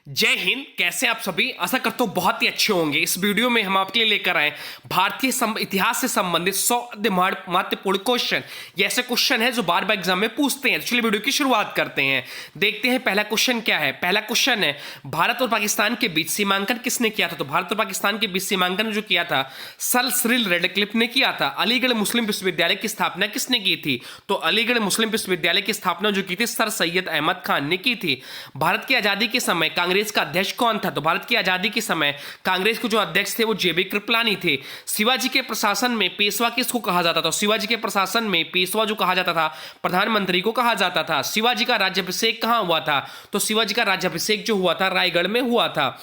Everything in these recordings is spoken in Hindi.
जय हिंद। कैसे आप सभी? आशा करता हूँ बहुत ही अच्छे होंगे। इस वीडियो में हम आपके लिए लेकर आए भारतीय इतिहास से संबंधित 100 महत्वपूर्ण क्वेश्चन। ये ऐसे क्वेश्चन है जो बार बार एग्जाम में पूछते हैं। तो चलिए वीडियो की शुरुआत करते हैं। देखते हैं पहला क्वेश्चन क्या है। पहला क्वेश्चन है, भारत और पाकिस्तान के बीच सीमांकन किसने किया था? तो भारत और पाकिस्तान के बीच सीमांकन जो किया था सर सिरिल रैडक्लिफ ने किया था। अलीगढ़ मुस्लिम विश्वविद्यालय की स्थापना किसने की थी? तो अलीगढ़ मुस्लिम विश्वविद्यालय की स्थापना जो की थी सर सैयद अहमद खान ने की थी। भारत की आजादी के समय कांग्रेस का अध्यक्ष कौन था? तो भारत की आजादी के समय कांग्रेस के जो अध्यक्ष थे वो जेबी कृपलानी थे। शिवाजी के प्रशासन में पेशवा किसको कहा जाता था? शिवाजी के प्रशासन में पेशवा जो कहा जाता था प्रधानमंत्री को कहा जाता था। शिवाजी का राज्याभिषेक कहां हुआ था? तो शिवाजी का राज्याभिषेक जो हुआ था रायगढ़ में हुआ था।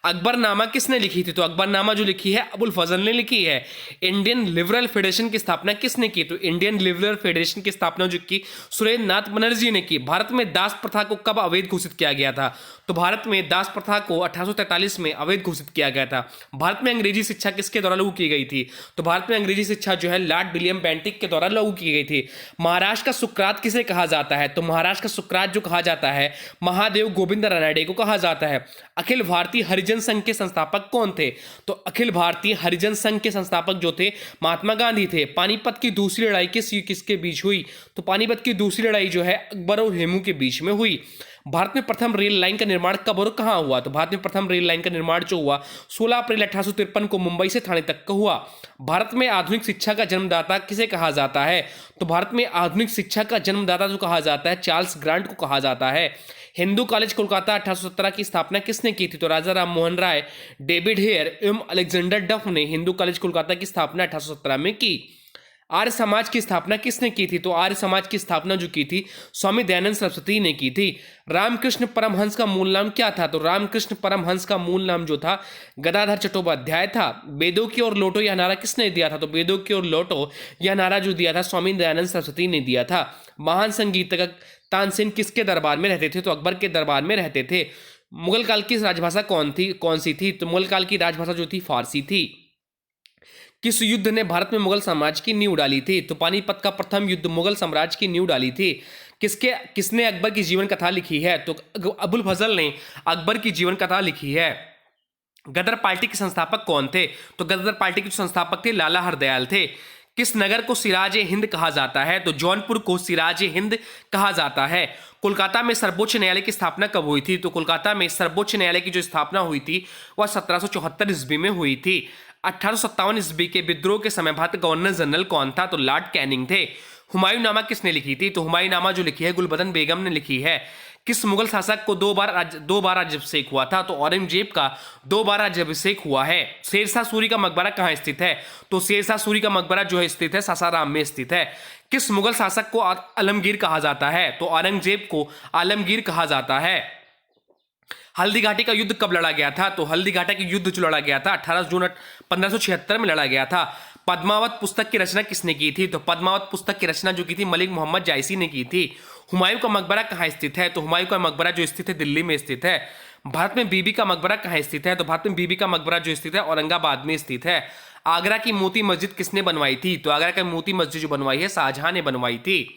अकबरनामा किसने लिखी थी? तो अकबरनामा जो लिखी है अबुल फजल ने लिखी है। इंडियन लिबरल फेडरेशन की स्थापना किसने की? तो इंडियन लिबरल फेडरेशन की स्थापना जो की सुरेंद्र नाथ बनर्जी ने की। भारत में दास प्रथा को कब अवैध घोषित किया गया था? तो भारत में दास प्रथा को 1843 में अवैध घोषित किया गया था। भारत में अंग्रेजी शिक्षा किसके द्वारा लागू की गई थी? तो भारत में अंग्रेजी शिक्षा जो है लॉर्ड विलियम बेंटिक के द्वारा लागू की गई थी। महाराष्ट्र का सुकरात किसे कहा जाता है? तो महाराष्ट्र का सुकरात जो कहा जाता है महादेव गोविंद रानडे को कहा जाता है। अखिल भारतीय हरिजन संघ के संस्थापक कौन थे? तो अखिल भारतीय हरिजन संघ के संस्थापक जो थे महात्मा गांधी थे। पानीपत की दूसरी लड़ाई किसके बीच हुई? तो पानीपत की दूसरी लड़ाई जो है अकबर और हेमू के बीच में हुई। भारत में प्रथम रेल लाइन का निर्माण कब और कहां हुआ? तो भारत में प्रथम रेल लाइन का निर्माण जो हुआ 16 अप्रैल 1853 को मुंबई से थाने तक का हुआ। भारत में आधुनिक शिक्षा का जन्मदाता किसे कहा जाता है? तो भारत में आधुनिक शिक्षा का जन्मदाता जो कहा जाता है चार्ल्स ग्रांट को कहा जाता है। हिंदू कॉलेज कोलकाता 1817 की स्थापना किसने की थी? तो राजा राम मोहन राय, डेविड हेयर एवं अलेक्जेंडर डफ ने हिंदू कॉलेज कोलकाता की स्थापना 1817 में की। आर्य समाज की स्थापना किसने की थी? तो आर्य समाज की स्थापना जो की थी स्वामी दयानंद सरस्वती ने की थी। रामकृष्ण परमहंस का मूल नाम क्या था? तो रामकृष्ण परमहंस का मूल नाम जो था गदाधर चट्टोपाध्याय था। वेदों की ओर लौटो यह नारा किसने दिया था? तो वेदों की ओर लौटो यह नारा जो दिया था स्वामी दयानंद सरस्वती ने दिया था। महान संगीतकार तानसेन किसके दरबार में रहते थे? तो अकबर के दरबार में रहते थे। मुगल काल की राजभाषा कौन सी थी? तो मुगल काल की राजभाषा जो थी फारसी थी। किस युद्ध ने भारत में मुगल साम्राज्य की नींव डाली थी? तो पानीपत का प्रथम युद्ध मुगल साम्राज्य की नींव डाली थी। किसने अकबर की जीवन कथा लिखी है? तो अबुल फजल ने अकबर की जीवन कथा लिखी है। गदर पार्टी के संस्थापक कौन थे? तो गदर पार्टी के संस्थापक थे लाला हरदयाल थे। किस नगर को सिराज ए हिंद कहा जाता है? तो जौनपुर को सिराज ए हिंद कहा जाता है। कोलकाता में सर्वोच्च न्यायालय की स्थापना कब हुई थी? तो कोलकाता में सर्वोच्च न्यायालय की जो स्थापना हुई थी वह 1774 ईस्वी में हुई थी। 1857 ईस्वी के विद्रोह के समय भारत गवर्नर जनरल कौन था? तो लॉर्ड कैनिंग थे। हुमायूं नामा किसने लिखी थी? तो हुमायूं नामा जो लिखी है गुलबदन बेगम ने लिखी है। किस मुगल शासक को दो बार राज्याभिषेक हुआ था? तो औरंगजेब का 2 बार राज्याभिषेक हुआ है। शेरशाह सूरी का मकबरा कहाँ स्थित है? तो शेरशाह सूरी का मकबरा जो है स्थित है सासाराम में स्थित है। किस मुगल शासक को आलमगीर कहा जाता है? तो औरंगजेब को आलमगीर कहा जाता है। हल्दी घाटी का युद्ध कब लड़ा गया था? तो हल्दी घाटी का युद्ध जो लड़ा गया था 18 जून 1576 में लड़ा गया था। पद्मावत पुस्तक की रचना किसने की थी? तो पद्मावत पुस्तक की रचना जो की थी मलिक मोहम्मद जायसी ने की थी। हुमायूं का मकबरा कहाँ स्थित है? तो हुमायूं का मकबरा जो स्थित है दिल्ली में स्थित है। भारत में बीबी का मकबरा कहाँ स्थित है? तो भारत में बीबी का मकबरा जो स्थित है औरंगाबाद में स्थित है। आगरा की मोती मस्जिद किसने बनवाई थी? तो आगरा की मोती मस्जिद जो बनवाई है शाहजहां ने बनवाई थी।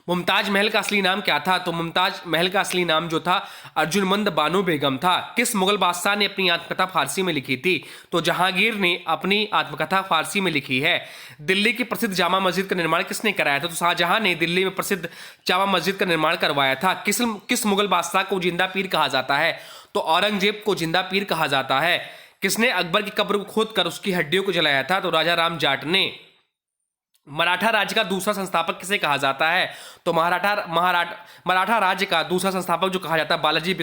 मुमताज महल का असली नाम क्या था? तो मुमताज महल का असली नाम जो था अर्जुनमंद बानो बेगम था। किस मुगल बादशाह ने अपनी आत्मकथा फारसी में लिखी थी? तो जहांगीर ने अपनी आत्मकथा फारसी में लिखी है। दिल्ली की प्रसिद्ध जामा मस्जिद का निर्माण किसने कराया था? तो शाहजहां ने दिल्ली में प्रसिद्ध जामा मस्जिद का निर्माण करवाया था। किस मुगल बादशाह को जिंदा पीर कहा जाता है? तो औरंगजेब को जिंदा पीर कहा जाता है। किसने अकबर की कब्र को खोदकर उसकी हड्डियों को जलाया था? तो राजा राम जाट ने। मराठा राज्य का दूसरा संस्थापक किसे कहा जाता है? तो मराठा राज्य का दूसरा संस्थापक जो कहा जाता है बालाजी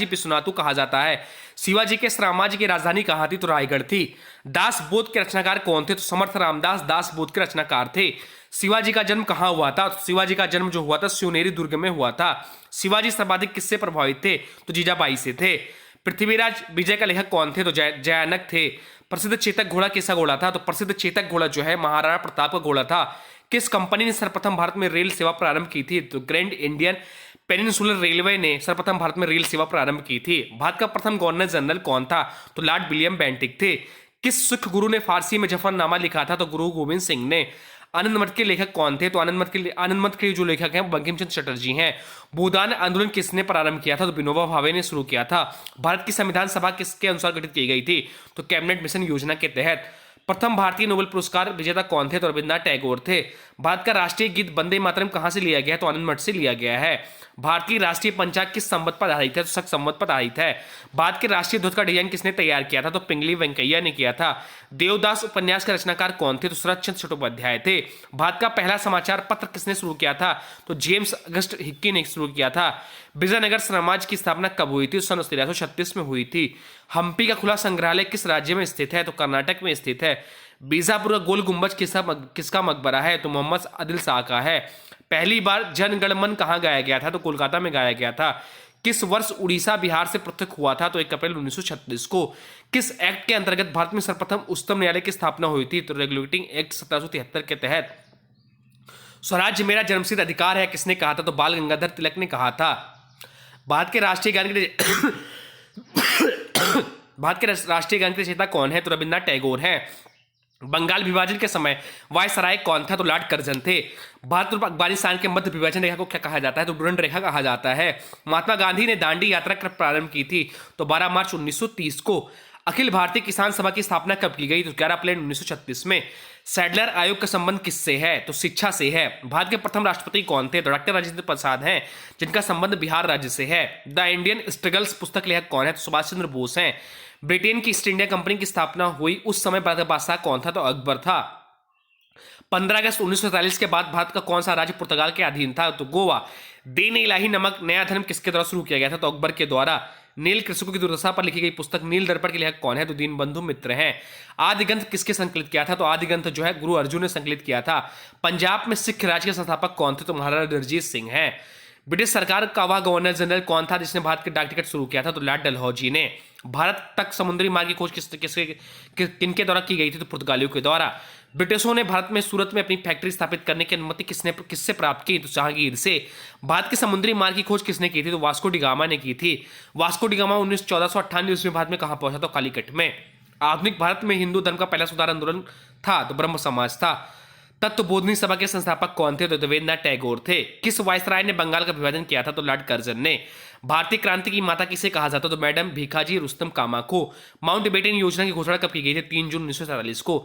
विश्वनाथ को कहा जाता है। शिवाजी के साम्राज्य की राजधानी कहाँ थी? तो रायगढ़ थी। दास बोध के रचनाकार कौन थे? तो समर्थ रामदास दास बोध के रचनाकार थे। शिवाजी का जन्म कहाँ हुआ था? तो शिवाजी का जन्म जो हुआ था शिवनेरी दुर्ग में हुआ था। शिवाजी सर्वाधिक किससे प्रभावित थे? तो जीजाबाई से थे। पृथ्वीराज विजय का लेखक कौन थे? तो जयानक थे। प्रसिद्ध चेतक घोड़ा किसका घोड़ा था? तो प्रसिद्ध चेतक घोड़ा जो है महाराणा प्रताप का घोड़ा था। किस कंपनी ने सर्वप्रथम भारत में रेल सेवा प्रारंभ की थी? तो ग्रैंड इंडियन पेनिनसुलर रेलवे ने सर्वप्रथम भारत में रेल सेवा प्रारंभ की थी। भारत का प्रथम गवर्नर जनरल कौन था? तो लॉर्ड विलियम बेंटिक थे। किस सिख गुरु ने फारसी में जफरनामा लिखा था? तो गुरु गोविंद सिंह ने। आनंद मठ के लेखक कौन थे? तो आनंद मठ के जो लेखक हैं बंकिम चंद्र चटर्जी हैं। भूदान आंदोलन किसने प्रारंभ किया था? तो विनोबा भावे ने शुरू किया था। भारत की संविधान सभा किसके अनुसार गठित की गई थी? तो कैबिनेट मिशन योजना के तहत। प्रथम भारतीय नोबेल पुरस्कार विजेता कौन थे? तो रविन्द्रनाथ टैगोर थे। भारत का राष्ट्रीय गीत वंदे मातरम कहां से लिया गया है? तो आनंद मठ से लिया गया है। भारतीय राष्ट्रीय पंचांग किस संवत पर आधारित है? तो शक संवत पर आधारित है। भारत के राष्ट्रीय ध्वज का डिजाइन किसने तैयार किया था? तो पिंगली वेंकैया ने किया था। देवदास उपन्यास के रचनाकार कौन थे? तो शरत चंद्र चट्टोपाध्याय थे। भारत का पहला समाचार पत्र किसने शुरू किया था? तो जेम्स अगस्ट हिक्की ने शुरू किया था। विजयनगर समाज की स्थापना कब हुई थी? सन 1336 में हुई थी। हम्पी का खुला संग्रहालय किस राज्य में स्थित है? तो कर्नाटक में स्थित है। बीजापुर का गोल गुंबज किसका मकबरा है? तो मोहम्मद आदिल शाह का है। पहली बार जन गण मन कहाँ गाया गया था? तो कोलकाता में गाया गया था। किस वर्ष उड़ीसा बिहार से पृथक हुआ था? तो 1 अप्रैल 1936 को। किस एक्ट के अंतर्गत भारत में सर्वप्रथम उच्चतम न्यायालय की स्थापना हुई थी? तो रेगुलेटिंग एक्ट 1773 के तहत। स्वराज्य मेरा जन्मसिद्ध अधिकार है किसने कहा था? तो बाल गंगाधर तिलक ने कहा था। भारत के राष्ट्रीय गान के भारत के राष्ट्रीय गान के रचयिता कौन है? तो रविन्द्रनाथ टैगोर हैं। बंगाल विभाजन के समय वायसराय कौन था? तो लॉर्ड कर्जन थे। भारत और अफगानिस्तान के मध्य विभाजन रेखा को क्या कहा जाता है? तो डुरंड रेखा कहा जाता है। महात्मा गांधी ने दांडी यात्रा कब प्रारंभ की थी? तो 12 मार्च 1930 को। अखिल भारतीय किसान सभा की स्थापना कब की गई? तो 11 अप्रैल 1936 में। सैडलर आयोग का संबंध किससे है? तो शिक्षा से है। भारत के प्रथम राष्ट्रपति कौन थे? तो डॉक्टर राजेंद्र प्रसाद हैं, जिनका संबंध बिहार राज्य से है। द इंडियन स्ट्रगल्स पुस्तक लेखक कौन है? तो सुभाष चंद्र बोस हैं। ब्रिटेन की ईस्ट इंडिया कंपनी की स्थापना हुई उस समय भारत का बादशाह कौन था? तो अकबर था। 15 अगस्त 1947 के बाद भारत का कौन सा राज्य पुर्तगाल के अधीन था? तो गोवा। देन इलाही नमक नया धर्म किसके द्वारा शुरू किया गया था? तो अकबर के द्वारा। नील कृषकों की दुर्दशा पर लिखी गई पुस्तक नील दर्पण के लेखक कौन है? तो दीनबंधु मित्र हैं। आदि ग्रंथ किसके संकलित किया था? तो आदि ग्रंथ जो है गुरु अर्जुन ने संकलित किया था। पंजाब में सिख राज्य के संस्थापक कौन थे? तो महाराजा रणजीत सिंह हैं। ब्रिटिश सरकार का वह गवर्नर जनरल कौन था जिसने भारत के डाक टिकट शुरू किया था? तो लॉर्ड डलहौजी ने। भारत तक समुद्री मार्ग की खोज किनके द्वारा की गई थी? तो पुर्तगालियों के द्वारा। ब्रिटिशों ने भारत में सूरत में अपनी फैक्ट्री स्थापित करने की अनुमति किससे प्राप्त की? तो जहांगीर से। भारत के समुद्री मार्ग की खोज किसने की थी? तो वास्को डी गामा ने की थी। वास्को डी गामा 1498 ईस्वी में भारत में कहां पहुंचा? तो कालीकट में। आधुनिक भारत में हिंदू धर्म का पहला सुधार आंदोलन था? तो ब्रह्म समाज था। तत्वबोधिनी सभा के संस्थापक कौन थे? तो देवेंद्रनाथ टैगोर थे। किस वायसराय ने बंगाल का विभाजन किया था? तो लॉर्ड कर्जन ने। भारतीय क्रांति की माता किसे कहा जाता? तो मैडम भीखाजी रुस्तम कामा को। माउंटबेटन योजना की घोषणा कब की गई थी? 3 जून 1947 को।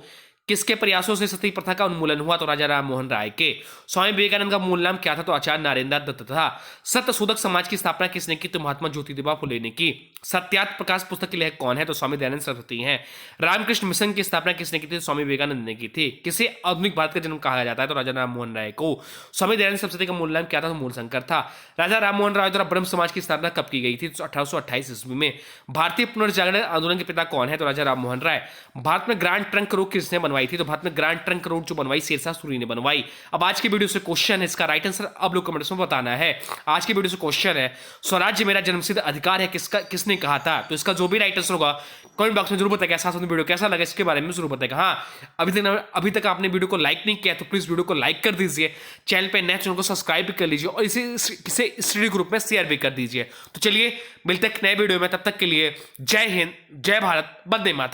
किसके प्रयासों से सती प्रथा का उन्मूलन हुआ? तो राजा राम मोहन राय के। स्वामी विवेकानंद का मूल नाम क्या था? तो आचार्य नारेंद्र दत्त था। सत्यशोधक समाज की स्थापना किसने की? तो महात्मा ज्योतिबा फुले ने की। सत्यार्थ प्रकाश पुस्तक के लेखक कौन है? तो स्वामी दयानंद सरस्वती हैं। रामकृष्ण मिशन की स्थापना किसने की थी? तो स्वामी विवेकानंद ने की थी। किसे आधुनिक भारत का जन्म कहा जाता है? तो राजा राम मोहन राय को। स्वामी दयानंद सरस्वती का मूल नाम क्या था? तो मूलशंकर था। राजा राम मोहन राय द्वारा ब्रह्म समाज की स्थापना कब की गई थी? तो 1828 ईस्वी में। भारतीय पुनर्जागरण आंदोलन के पिता कौन है? तो राजा राम मोहन राय। भारत में ग्रांड ट्रंक रोड किसने बनवाई थी? तो भारत में ग्रांड ट्रंक रोड जो बनवाई शेरशाह सूरी ने बनवाई। अब आज की वीडियो से क्वेश्चन है, इसका राइट आंसर अब लोग कमेंट्स में बताना है। आज की वीडियो से क्वेश्चन है, स्वराज्य मेरा जन्मसिद्ध अधिकार है किसने कहा था? तो इसका जो भी राइट आंसर होगा कमेंट बॉक्स में जरूर बताएगा। साथ साथ वीडियो कैसा लगा इसके बारे में जरूर बताएगा। हाँ, अभी तक आपने वीडियो को लाइक नहीं किया तो प्लीज वीडियो को लाइक कर दीजिए। चैनल पे नए चैनल को सब्सक्राइब भी कर लीजिए और इसे स्टडी ग्रुप में शेयर भी कर दीजिए। तो चलिए मिलते हैं नए वीडियो में, तब तक के लिए जय हिंद, जय भारत, वंदे मातरम।